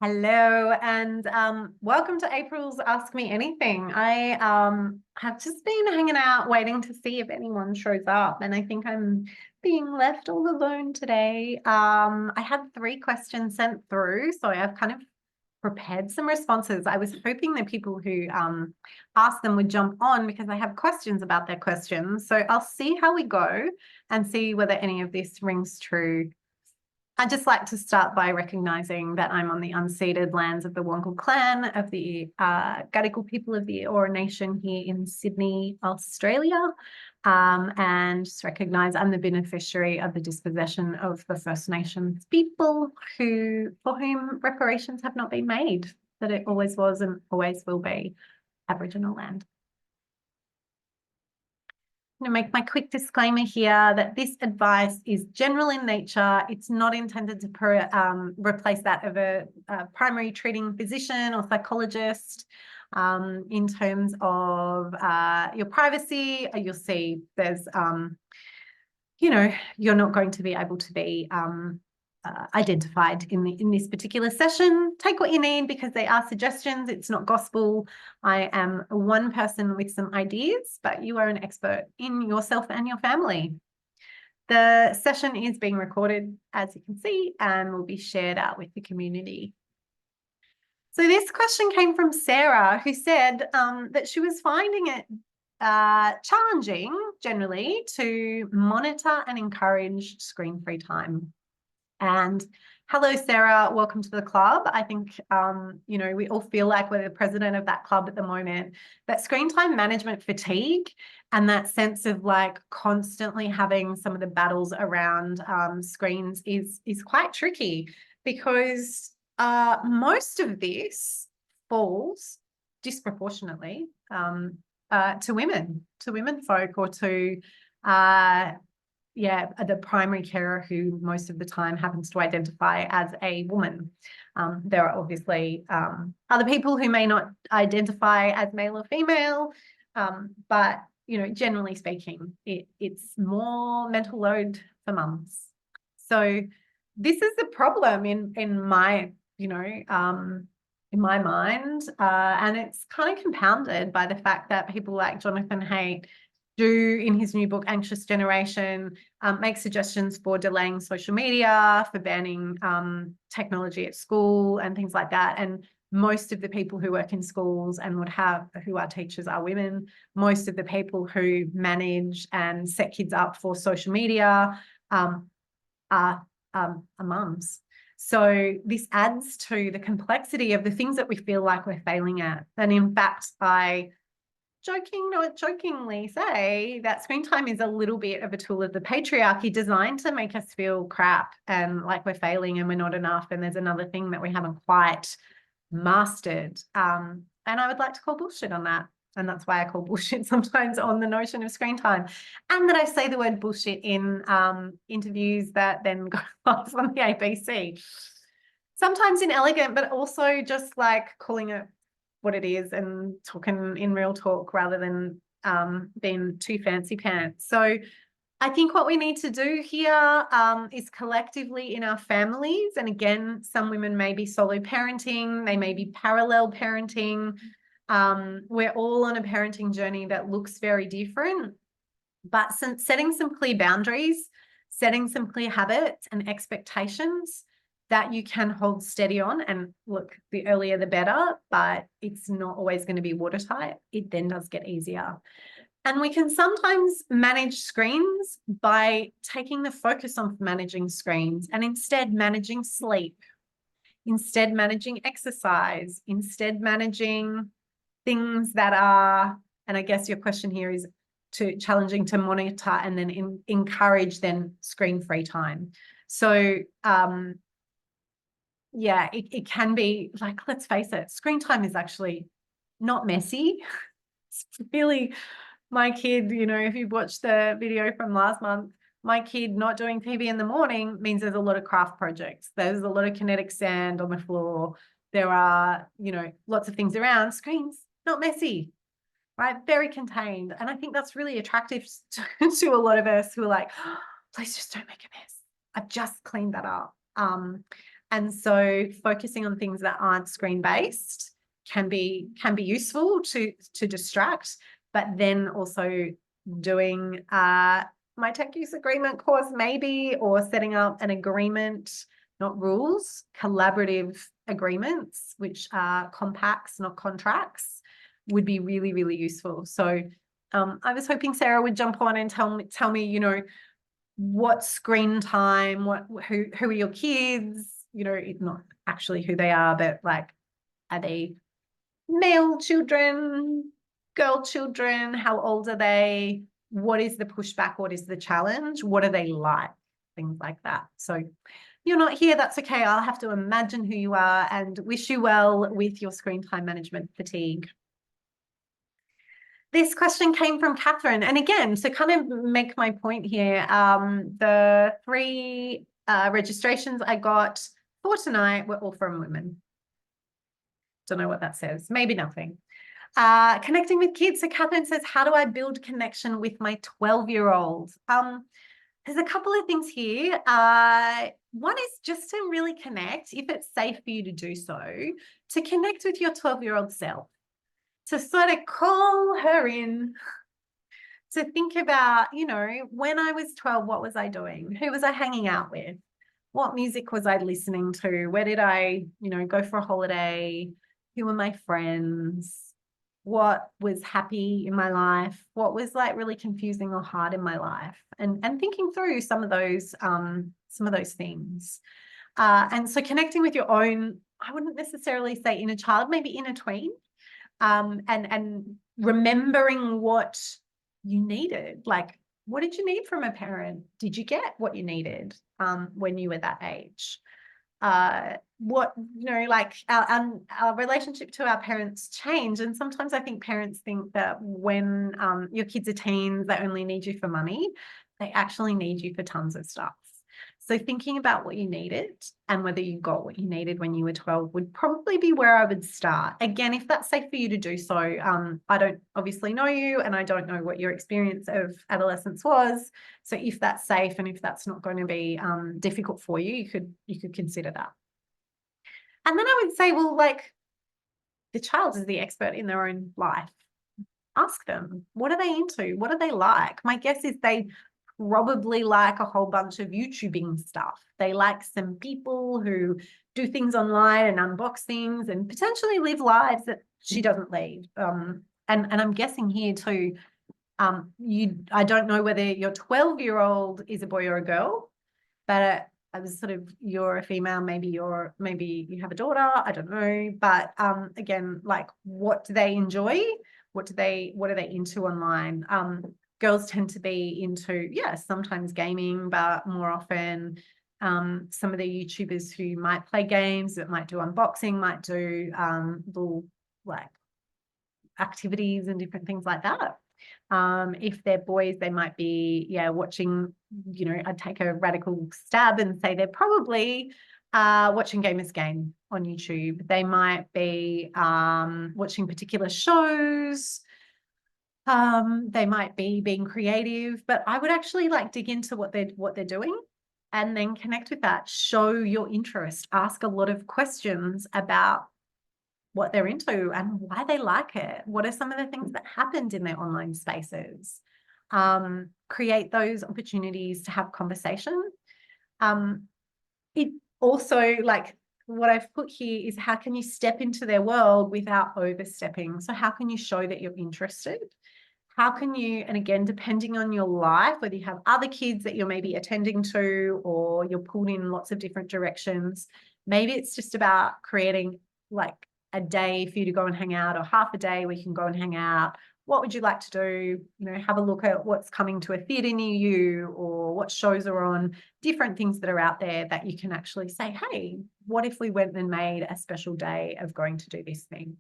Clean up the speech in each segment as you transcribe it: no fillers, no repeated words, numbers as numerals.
Hello and welcome to April's Ask Me Anything. I have just been hanging out waiting to see if anyone shows up, and I think I'm being left all alone today. I had 3 questions sent through, so I've kind of prepared some responses. I was hoping that people who asked them would jump on because I have questions about their questions. So I'll see how we go and see whether any of this rings true. I'd just like to start by recognising that I'm on the unceded lands of the Wongal clan of the Gadigal people of the Eora Nation here in Sydney, Australia, and just recognise I'm the beneficiary of the dispossession of the First Nations people for whom reparations have not been made, that it always was and always will be Aboriginal land. I'm going to make my quick disclaimer here that this advice is general in nature. It's not intended to replace that of a primary treating physician or psychologist. In terms of your privacy, you'll see there's, you're not going to be able to be identified in this particular session. Take what you need because they are suggestions. It's not gospel. I am one person with some ideas, but you are an expert in yourself and your family. The session is being recorded, as you can see, and will be shared out with the community. So this question came from Sarah, who said that she was finding it challenging generally to monitor and encourage screen-free time. And hello, Sarah, welcome to the club. I think, we all feel like we're the president of that club at the moment. That screen time management fatigue and that sense of like constantly having some of the battles around screens is quite tricky because most of this falls disproportionately to women folk or to the primary carer who most of the time happens to identify as a woman. There are obviously other people who may not identify as male or female, but generally speaking, it's more mental load for mums. So this is the problem in my mind, and it's kind of compounded by the fact that people like Jonathan Haidt do, in his new book, Anxious Generation, make suggestions for delaying social media, for banning technology at school and things like that. And most of the people who work in schools and who are teachers are women. Most of the people who manage and set kids up for social media are mums. So this adds to the complexity of the things that we feel like we're failing at. And in fact, I jokingly say that screen time is a little bit of a tool of the patriarchy designed to make us feel crap and like we're failing and we're not enough and there's another thing that we haven't quite mastered. And I would like to call bullshit on that. And that's why I call bullshit sometimes on the notion of screen time. And that I say the word bullshit in interviews that then go off on the ABC. Sometimes inelegant, but also just like calling it what it is and talking in real talk rather than being too fancy pants. So I think what we need to do here is collectively in our families, and again, some women may be solo parenting, they may be parallel parenting. We're all on a parenting journey that looks very different, but setting some clear boundaries, setting some clear habits and expectations that you can hold steady on. And look, the earlier the better, but it's not always going to be watertight. It then does get easier. And we can sometimes manage screens by taking the focus on managing screens and instead managing sleep, instead managing exercise, instead managing things that are, and I guess your question here is challenging to monitor and then encourage then screen-free time. So it can be like, let's face it, screen time is actually not messy. It's really, my kid, if you've watched the video from last month, my kid not doing PB in the morning means there's a lot of craft projects. There's a lot of kinetic sand on the floor. There are, lots of things around. Screens, not messy, right? Very contained. And I think that's really attractive to a lot of us who are like, oh, please just don't make a mess. I've just cleaned that up. And so focusing on things that aren't screen-based can be useful to distract, but then also doing my tech use agreement course maybe, or setting up an agreement, not rules, collaborative agreements, which are compacts, not contracts, would be really, really useful. So I was hoping Sarah would jump on and tell me, you know, what screen time, who are your kids, you know, not actually who they are, but like, are they male children, girl children? How old are they? What is the pushback? What is the challenge? What are they like? Things like that. So you're not here, that's okay. I'll have to imagine who you are and wish you well with your screen time management fatigue. This question came from Catherine. And again, to kind of make my point here, the 3 registrations I got for tonight were all from women. Don't know what that says. Maybe nothing. Connecting with kids. So Catherine says, how do I build connection with my 12-year-old? There's a couple of things here. One is just to really connect, if it's safe for you to do so, to connect with your 12-year-old self, to sort of call her in, to think about, you know, when I was 12, what was I doing? Who was I hanging out with? What music was I listening to? Where did I, you know, go for a holiday? Who were my friends? What was happy in my life? What was like really confusing or hard in my life? And thinking through some of those things. And so connecting with your own, I wouldn't necessarily say inner child, maybe inner tween, and remembering what you needed. Like, what did you need from a parent? Did you get what you needed when you were that age? What, you know, like our relationship to our parents change. And sometimes I think parents think that when your kids are teens, they only need you for money. They actually need you for tons of stuff. So thinking about what you needed and whether you got what you needed when you were 12 would probably be where I would start. Again, if that's safe for you to do so, I don't obviously know you and I don't know what your experience of adolescence was. So if that's safe and if that's not going to be difficult for you, you could consider that. And then I would say, well, like, the child is the expert in their own life. Ask them, what are they into? What are they like? My guess is they probably like a whole bunch of YouTubing stuff. They like some people who do things online and unbox things and potentially live lives that she doesn't lead. And I'm guessing here too, I don't know whether your 12-year-old is a boy or a girl, but I was sort of, you're a female, maybe you have a daughter, I don't know. But again, like, what do they enjoy? What are they into online? Girls tend to be into, sometimes gaming, but more often some of the YouTubers who might play games, that might do unboxing, might do little like activities and different things like that. If they're boys, they might be, watching, you know, I'd take a radical stab and say they're probably watching Gamers Game on YouTube. They might be watching particular shows. They might be being creative, but I would actually like dig into what they're doing and then connect with that. Show your interest. Ask a lot of questions about what they're into and why they like it. What are some of the things that happened in their online spaces? Create those opportunities to have conversation. It also, like, what I've put here is, how can you step into their world without overstepping? So how can you show that you're interested? How can you, and again, depending on your life, whether you have other kids that you're maybe attending to or you're pulled in lots of different directions, maybe it's just about creating like a day for you to go and hang out, or half a day where you can go and hang out. What would you like to do? You know, have a look at what's coming to a theatre near you, or what shows are on, different things that are out there that you can actually say, hey, what if we went and made a special day of going to do this thing?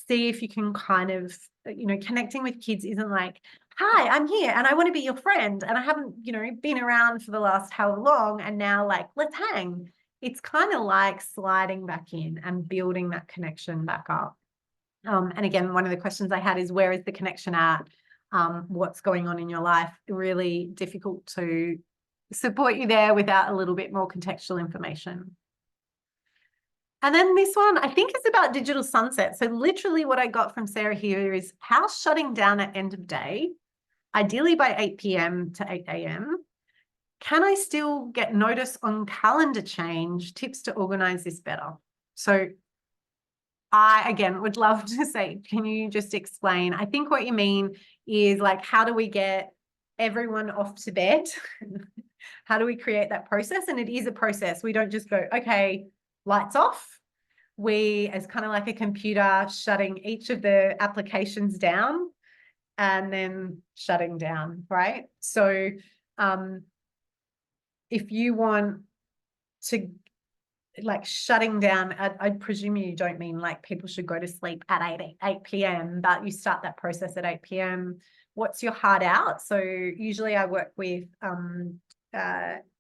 See if you can kind of, you know, connecting with kids isn't like, hi, I'm here and I want to be your friend and I haven't, you know, been around for the last however long and now, like, let's hang. It's kind of like sliding back in and building that connection back up. And again, one of the questions I had is, where is the connection at? What's going on in your life? Really difficult to support you there without a little bit more contextual information. And then this one, I think, is about digital sunset. So literally what I got from Sarah here is house shutting down at end of day, ideally by 8 p.m. to 8 a.m. Can I still get notice on calendar change? Tips to organize this better. So I, again, would love to say, can you just explain? I think what you mean is like, how do we get everyone off to bed? How do we create that process? And it is a process. We don't just go, okay, lights off. We, as kind of like a computer, shutting each of the applications down and then shutting down, right? So if you want to, like, shutting down, I presume you don't mean like people should go to sleep at 8 p.m., but you start that process at 8 p.m. What's your hard out? So usually I work with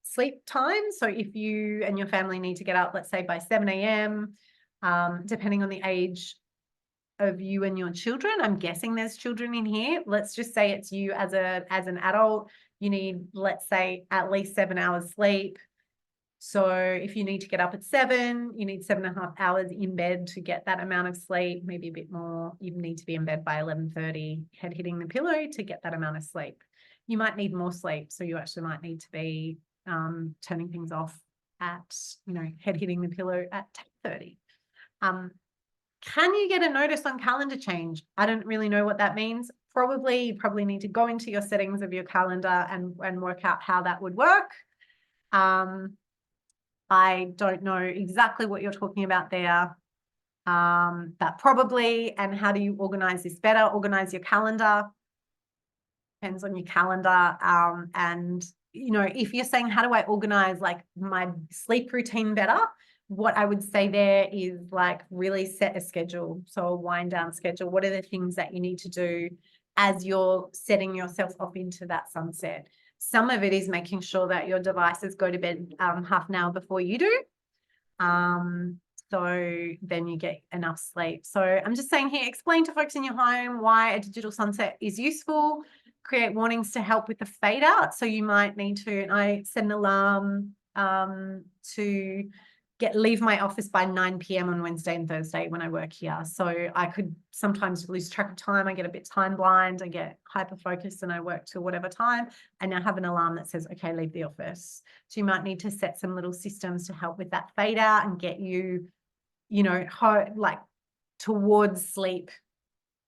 sleep time. So if you and your family need to get up, let's say by 7 a.m., depending on the age of you and your children, I'm guessing there's children in here. Let's just say it's you as an adult. You need, let's say, at least 7 hours sleep. So if you need to get up at 7, you need 7.5 hours in bed to get that amount of sleep, maybe a bit more. You need to be in bed by 11:30, head hitting the pillow to get that amount of sleep. You might need more sleep. So you actually might need to be turning things off at, head hitting the pillow at 10:30. Can you get a notice on calendar change? I don't really know what that means. You probably need to go into your settings of your calendar and work out how that would work. I don't know exactly what you're talking about there. But probably, and how do you organize this better? Organize your calendar. Depends on your calendar. And, if you're saying, how do I organize like my sleep routine better? What I would say there is like really set a schedule. So a wind down schedule. What are the things that you need to do as you're setting yourself off into that sunset? Some of it is making sure that your devices go to bed half an hour before you do. So then you get enough sleep. So I'm just saying here, explain to folks in your home why a digital sunset is useful. Create warnings to help with the fade out. So you might need to, and I set an alarm to leave my office by 9 p.m. on Wednesday and Thursday when I work here. So I could sometimes lose track of time. I get a bit time blind. I get hyper focused and I work till whatever time. I now have an alarm that says, okay, leave the office. So you might need to set some little systems to help with that fade out and get you, like towards sleep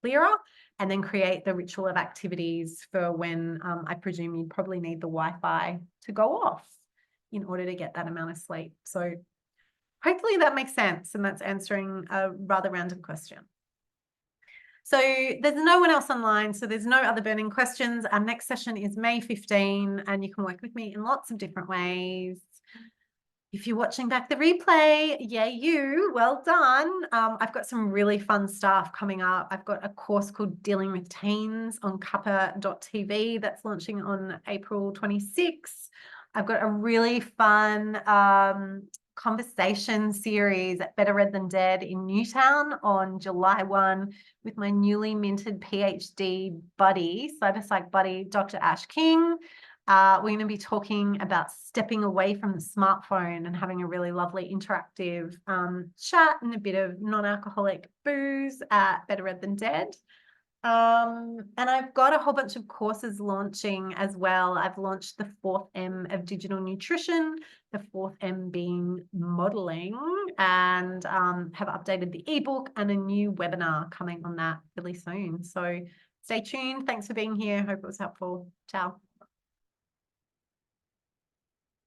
clearer, and then create the ritual of activities for when I presume you'd probably need the Wi-Fi to go off in order to get that amount of sleep. So hopefully that makes sense, and that's answering a rather random question. So there's no one else online, so there's no other burning questions. Our next session is May 15, and you can work with me in lots of different ways. If you're watching back the replay, yay you, well done. I've got some really fun stuff coming up. I've got a course called Dealing with Teens on Kappa.tv that's launching on April 26th. I've got a really fun conversation series at Better Read Than Dead in Newtown on July 1 with my newly minted PhD buddy, cyberpsych buddy, Dr. Ash King. We're going to be talking about stepping away from the smartphone and having a really lovely interactive chat and a bit of non-alcoholic booze at Better Read Than Dead. And I've got a whole bunch of courses launching as well. I've launched the 4th M of digital nutrition, the 4th M being modeling, and have updated the ebook and a new webinar coming on that really soon. So stay tuned. Thanks for being here. Hope it was helpful. Ciao.